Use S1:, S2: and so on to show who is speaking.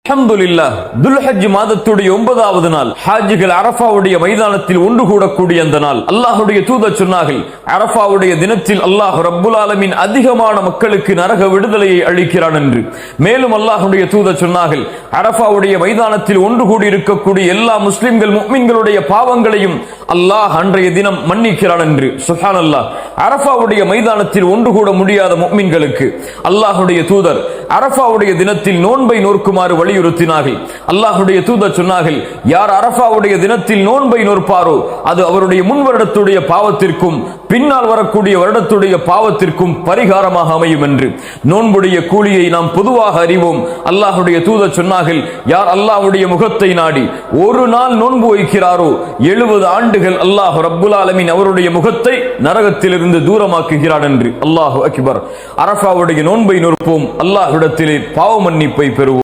S1: அல்ஹம்துலில்லாஹ், துல்ஹஜ் மாதத்துடைய 9வது நாள் ஹாஜிகள் அரஃபாவுடைய மைதானத்தில் ஒன்று கூடக்கூடிய அந்த நாள். அல்லாஹ்வுடைய தூதர் சொன்னார்கள், அரஃபாவுடைய தினத்தில் அல்லாஹ் ரப்புல் ஆலமீன் அதிகமான மக்களுக்கு நரக விடுதலையை அளிக்கிறான் என்று. மேலும் அல்லாஹ்வுடைய தூதர் சொன்னார்கள், அரஃபாவுடைய மைதானத்தில் ஒன்று கூடி இருக்கக்கூடிய எல்லா முஸ்லிம்கள் முஃமின்களுடைய பாவங்களையும் அல்லாஹ் அன்றைய தினம் மன்னிக்கிறான் என்று. சுப்ஹானல்லாஹ், அரஃபாவுடைய மைதானத்தில் ஒன்று கூட முடியாத முஃமின்களுக்கு அல்லாஹ்வுடைய தூதர் அரஃபாவுடைய தினத்தில் நோன்பை நோக்குமாறு வலியுறுத்தினார்கள். அல்லாஹ்வுடைய தூதர் சொன்னார்கள், யார் அரஃபாவுடைய தினத்தில் நோன்பை நோற்பாரோ அது அவருடைய முன் வருடத்துடைய பாவத்திற்கும் பின்னால் வரக்கூடிய வருடத்துடைய பாவத்திற்கும் பரிகாரமாக அமையும் என்று. நோன்புடைய கூலியை நாம் பொதுவாக அறிவோம். அல்லாஹ்வுடைய தூதர் சொன்னார்கள், யார் அல்லாஹ்வுடைய முகத்தை நாடி ஒரு நாள் நோன்பு வைக்கிறாரோ 70 ஆண்டுகள் அல்லாஹ் ரப்புல் ஆலமீன் அவருடைய முகத்தை நரகத்திலிருந்து தூரமாக்குகிறான் என்று. அல்லாஹு அக்பர். அரஃபாவுடைய நோன்பை நோற்போம், அல்லாஹ்விடத்திலே பாவ மன்னிப்பை பெறுவோம்.